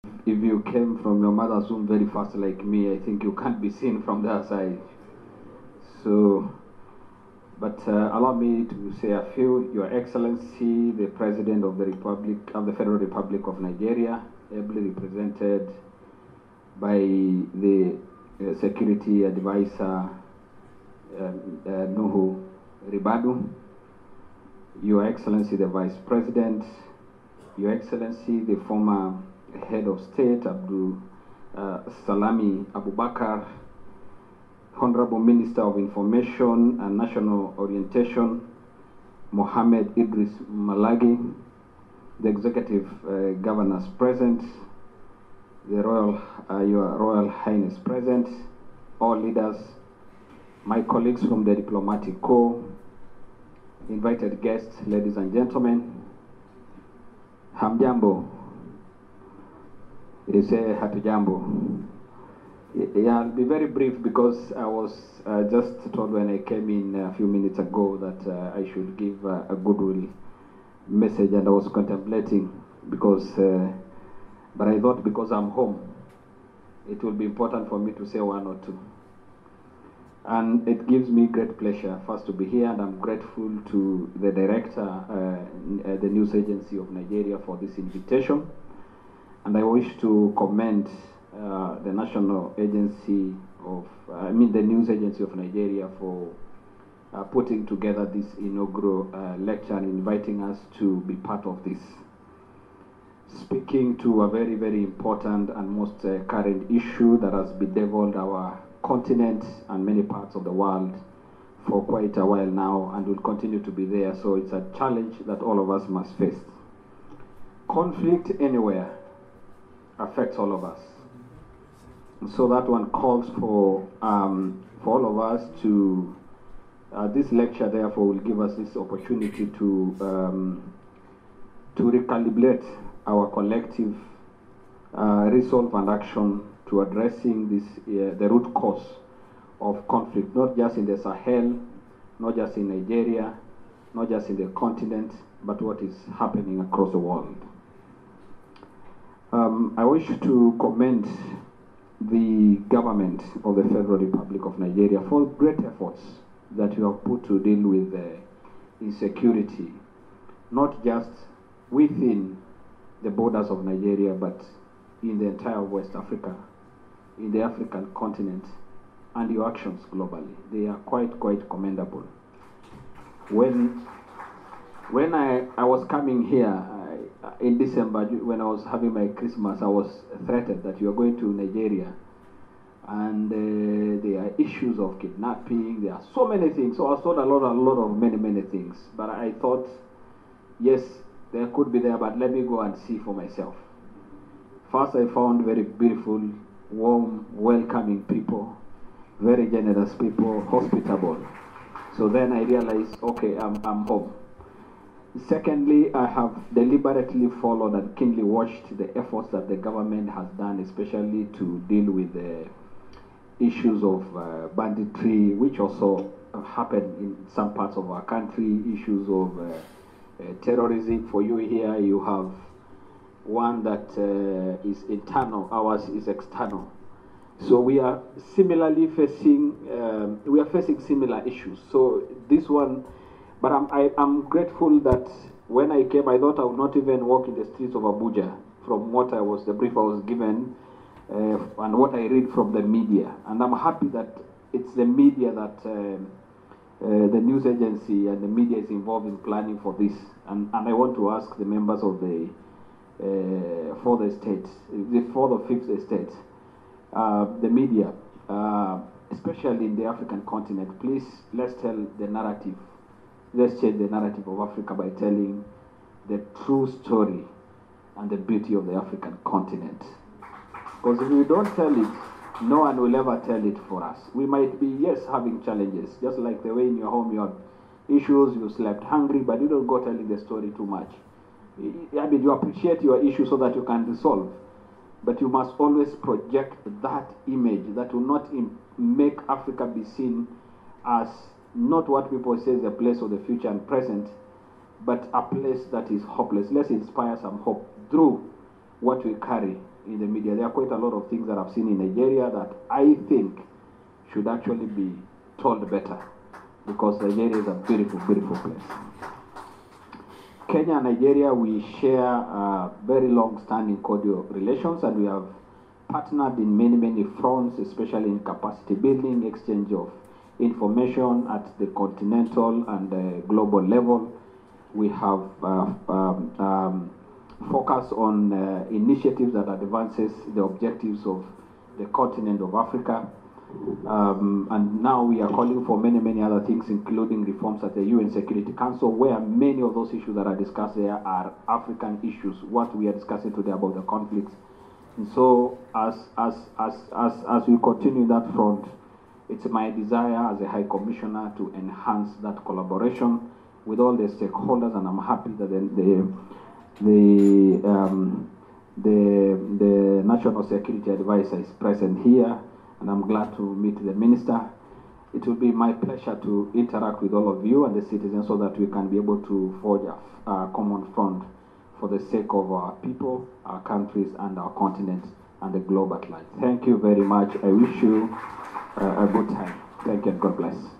If you came from your mother's womb very fast like me, I think you can't be seen from the outside. So, but allow me to say a few. Your Excellency, the President of the Republic of the Federal Republic of Nigeria, ably represented by the Security Advisor Nuhu Ribadu, Your Excellency, the Vice President, Your Excellency, the former Head of State, Abdul Salami Abubakar, Honorable Minister of Information and National Orientation, Mohammed Idris Malagi, the Executive Governors present, the Your Royal Highness present, all leaders, my colleagues from the Diplomatic Corps, invited guests, ladies and gentlemen, Hamjambo. You say Hatujambo. Yeah, I'll be very brief because I was just told when I came in a few minutes ago that I should give a goodwill message, and I was contemplating because, but I thought because I'm home, it will be important for me to say one or two. And it gives me great pleasure first to be here, and I'm grateful to the director, the News Agency of Nigeria for this invitation. And I wish to commend the National Agency of, the News Agency of Nigeria for putting together this inaugural lecture and inviting us to be part of this. Speaking to a very, very important and most current issue that has bedeviled our continent and many parts of the world for quite a while now and will continue to be there. So it's a challenge that all of us must face. Conflict anywhere affects all of us. So that one calls for all of us to, this lecture therefore will give us this opportunity to recalibrate our collective resolve and action to addressing this, the root cause of conflict, not just in the Sahel, not just in Nigeria, not just in the continent, but what is happening across the world. I wish to commend the government of the Federal Republic of Nigeria for great efforts that you have put to deal with insecurity, not just within the borders of Nigeria, but in the entire West Africa, in the African continent, and your actions globally. They are quite commendable. When I was coming here in December, when I was having my Christmas, I was threatened that you are going to Nigeria, and there are issues of kidnapping. There are so many things. So I saw a lot of many things. But I thought, yes, there could be there, but let me go and see for myself. First, I found very beautiful, warm, welcoming people, very generous people, hospitable. So then I realized, okay, I'm home. Secondly, I have deliberately followed and keenly watched the efforts that the government has done, especially to deal with the issues of banditry, which also happen in some parts of our country, issues of terrorism. For you here, you have one that is internal, ours is external. So we are similarly facing, similar issues. So this one, but I'm grateful that when I came, I thought I would not even walk in the streets of Abuja from what the brief I was given and what I read from the media. And I'm happy that it's the media that the news agency and the media is involved in planning for this. And I want to ask the members of the for the states, for the fifth estate, the media, especially in the African continent, please, let's tell the narrative. Let's change the narrative of Africa by telling the true story and the beauty of the African continent. Because if we don't tell it, no one will ever tell it for us. We might be, yes, having challenges, just like the way in your home you have issues, you slept hungry, but you don't go telling the story too much. I mean, you appreciate your issue so that you can resolve, but you must always project that image that will not make Africa be seen as not what people say is a place of the future and present, but a place that is hopeless. Let's inspire some hope through what we carry in the media. There are quite a lot of things that I've seen in Nigeria that I think should actually be told better, because Nigeria is a beautiful, beautiful place. Kenya and Nigeria, we share very long-standing cordial relations, and we have partnered in many, many fronts, especially in capacity building, exchange of information at the continental and global level. We have focused on initiatives that advances the objectives of the continent of Africa. And now we are calling for many, many other things, including reforms at the UN Security Council, where many of those issues that are discussed there are African issues, what we are discussing today about the conflicts. And so as we continue that front, it's my desire as a High Commissioner to enhance that collaboration with all the stakeholders, and I'm happy that the National Security Advisor is present here, and I'm glad to meet the Minister. It will be my pleasure to interact with all of you and the citizens so that we can be able to forge a common front for the sake of our people, our countries, and our continent, and the globe at large. Thank you very much. I wish you a good time. Thank you, and God bless.